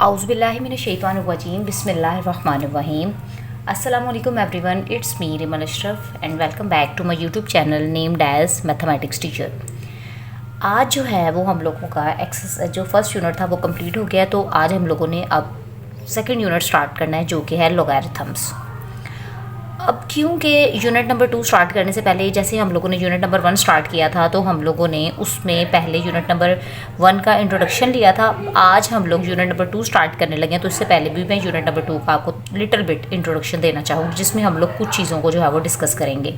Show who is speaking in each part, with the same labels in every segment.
Speaker 1: औज़ुबिल्लाहिमिनश्शैतानिर्रजीम बिस्मिल्लाहिर्रहमानिर्रहीम। अस्सलामुअलैकुम everyone, it's me Rimal Ashraf and welcome back to my YouTube channel named as mathematics teacher. आज जो है वो हम लोगों का जो फर्स्ट यूनिट था वो कंप्लीट हो गया। तो आज हम लोगों ने अब सेकंड यूनिट स्टार्ट करना है जो कि है लॉगरिथम्स। अब क्योंकि यूनिट नंबर 2 स्टार्ट करने से पहले जैसे हम लोगों ने यूनिट नंबर 1 स्टार्ट किया था तो हम लोगों ने उसमें पहले यूनिट नंबर 1 का इंट्रोडक्शन लिया था। आज हम लोग यूनिट नंबर 2 स्टार्ट करने लगे हैं, तो इससे पहले भी मैं यूनिट नंबर 2 का आपको लिटिल बिट इंट्रोडक्शन देना चाहूँगी जिसमें हम लोग कुछ चीज़ों को जो है वो डिस्कस करेंगे।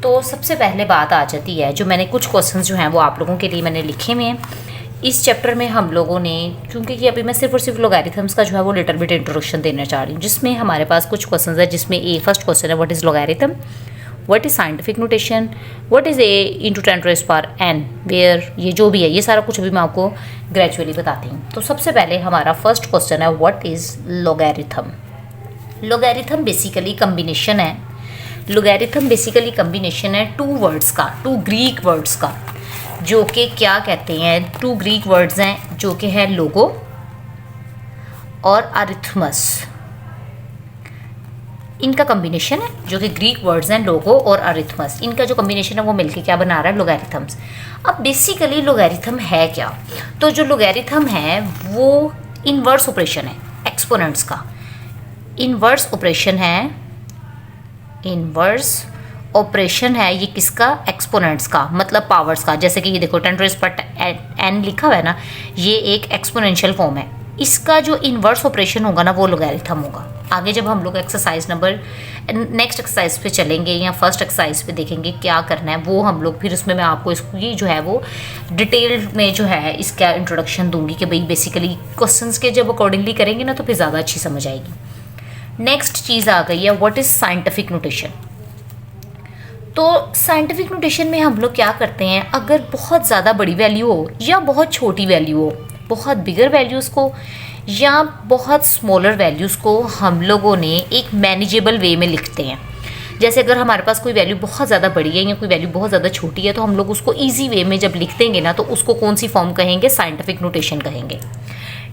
Speaker 1: तो सबसे पहले बात आ जाती है, जो मैंने कुछ क्वेश्चन जो हैं वो आप लोगों के लिए मैंने लिखे हुए हैं इस चैप्टर में। हम लोगों ने क्योंकि कि अभी मैं सिर्फ और सिर्फ लॉगरिथम्स का जो है वो लिटिल बिट इंट्रोडक्शन देना चाह रही हूँ, जिसमें हमारे पास कुछ क्वेश्चंस है। जिसमें फर्स्ट क्वेश्चन है what is logarithm, what is scientific notation, what is a into 10 raised power n, where ये जो भी है ये सारा कुछ अभी मैं आपको ग्रेजुअली बताती हूँ। तो सबसे पहले हमारा फर्स्ट क्वेश्चन है what is logarithm. Logarithm basically combination है। लॉगरिथम बेसिकली कम्बिनेशन है टू वर्ड्स का, टू ग्रीक वर्ड्स का, जो कि क्या कहते हैं, टू ग्रीक वर्ड्स हैं जो कि है लोगो और अरिथमस। इनका कम्बिनेशन है जो कि ग्रीक वर्ड्स हैं लोगो और अरिथमस, इनका जो कम्बिनेशन है वो मिलके क्या बना रहा है लॉगरिथम्स। अब बेसिकली लॉगरिथम है क्या, तो जो लॉगरिथम है वो इनवर्स ऑपरेशन है एक्सपोनेंट्स का। इनवर्स ऑपरेशन है, इनवर्स ऑपरेशन है ये किसका, एक्सपोनेंट्स का, मतलब पावर्स का। जैसे कि ये देखो 10 raised power n लिखा हुआ है ना, ये एक एक्सपोनेंशियल फॉर्म है। इसका जो इनवर्स ऑपरेशन होगा ना वो लॉगरिथम होगा। आगे जब हम लोग एक्सरसाइज नंबर नेक्स्ट एक्सरसाइज पे चलेंगे या फर्स्ट एक्सरसाइज पे देखेंगे क्या करना है, वो हम लोग फिर उसमें मैं आपको इसकी जो है वो डिटेल में जो है इसका इंट्रोडक्शन दूंगी कि भाई बेसिकली क्वेश्चंस के जब अकॉर्डिंगली करेंगे ना तो फिर ज़्यादा अच्छी समझ आएगी। नेक्स्ट चीज़ आ गई है व्हाट इज़ साइंटिफिक नोटेशन। तो साइंटिफिक नोटेशन में हम लोग क्या करते हैं, अगर बहुत ज़्यादा बड़ी वैल्यू हो या बहुत छोटी वैल्यू हो, बहुत बिगर वैल्यूज़ को या बहुत स्मॉलर वैल्यूज़ को हम लोगों ने एक मैनेजेबल वे में लिखते हैं। जैसे अगर हमारे पास कोई वैल्यू बहुत ज़्यादा बड़ी है या कोई वैल्यू बहुत ज़्यादा छोटी है तो हम लोग उसको ईजी वे में जब लिख देंगे ना तो उसको कौन सी फॉर्म कहेंगे, साइंटिफिक नोटेशन कहेंगे।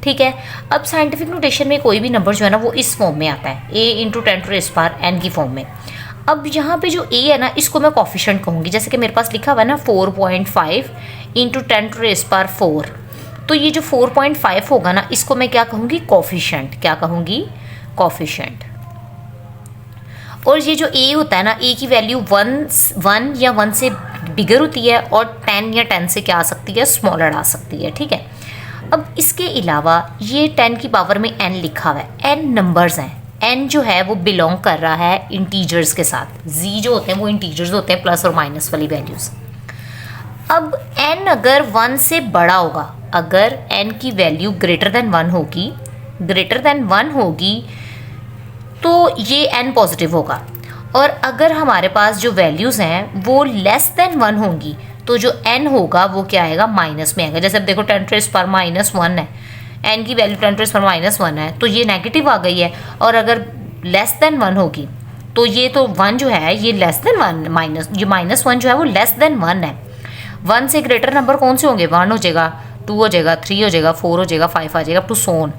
Speaker 1: ठीक है। अब साइंटिफिक नोटेशन में कोई भी नंबर जो है ना वो इस फॉर्म में आता है, a into 10 raised power n की फॉर्म में। अब यहाँ पे जो a है ना इसको मैं कॉफिशेंट कहूँगी। जैसे कि मेरे पास लिखा हुआ है ना 4.5 इंटू 10 raised power 4, तो ये जो 4.5 होगा ना इसको मैं क्या कहूँगी, कॉफिशेंट। क्या कहूँगी, कॉफिशेंट। और ये जो a होता है ना, a की वैल्यू 1 या 1 से बिगर होती है और 10 या 10 से क्या आ सकती है, स्मॉलर आ सकती है। ठीक है। अब इसके अलावा ये 10 की पावर में n लिखा हुआ है, n नंबर्स हैं। n जो है वो बिलोंग कर रहा है इंटीजर्स के साथ। z जो होते हैं वो इंटीजर्स होते हैं, प्लस और माइनस वाली वैल्यूज़। अब n अगर 1 से बड़ा होगा, अगर n की वैल्यू ग्रेटर देन 1 होगी, ग्रेटर देन 1 होगी तो ये n पॉजिटिव होगा। और अगर हमारे पास जो वैल्यूज़ हैं वो लेस देन 1 होंगी तो जो n होगा वो क्या आएगा, माइनस में आएगा। जैसे अब देखो 10 raised power -1 है, n की वैल्यू 10 raised power -1 है तो ये नेगेटिव आ गई है। और अगर लेस देन 1 होगी तो ये तो 1 जो है ये लेस देन 1 माइनस, ये -1 जो है वो लेस देन 1 है। 1 से ग्रेटर नंबर कौन से होंगे, 1 हो जाएगा, 2 हो जाएगा, 3 हो जाएगा, 4 हो जाएगा, 5 आ जाएगा, टू सोन।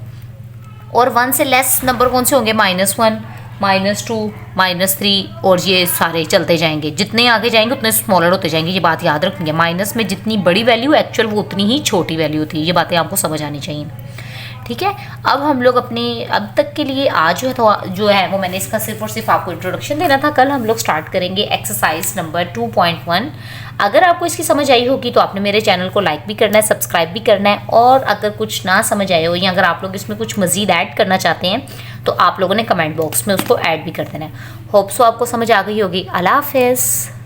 Speaker 1: और 1 से लेस नंबर कौन से होंगे, -1, -2, -3, और ये सारे चलते जाएंगे। जितने आगे जाएंगे उतने स्मॉलर होते जाएंगे। ये बात याद रखेंगे, माइनस में जितनी बड़ी वैल्यू एक्चुअल वो उतनी ही छोटी वैल्यू होती है। ये बातें आपको समझ आनी चाहिए। ठीक है। अब हम लोग अपनी अब तक के लिए आज जो है वो मैंने इसका सिर्फ और सिर्फ आपको इंट्रोडक्शन देना था। कल हम लोग स्टार्ट करेंगे एक्सरसाइज नंबर 2.1। अगर आपको इसकी समझ आई होगी तो आपने मेरे चैनल को लाइक भी करना है, सब्सक्राइब भी करना है। और अगर कुछ ना समझ आए हो या अगर आप लोग इसमें कुछ मज़ीद ऐड करना चाहते हैं तो आप लोगों ने कमेंट बॉक्स में उसको ऐड भी कर देना है। होप सो आपको समझ आ गई होगी। अल्लाह हाफ़िज़।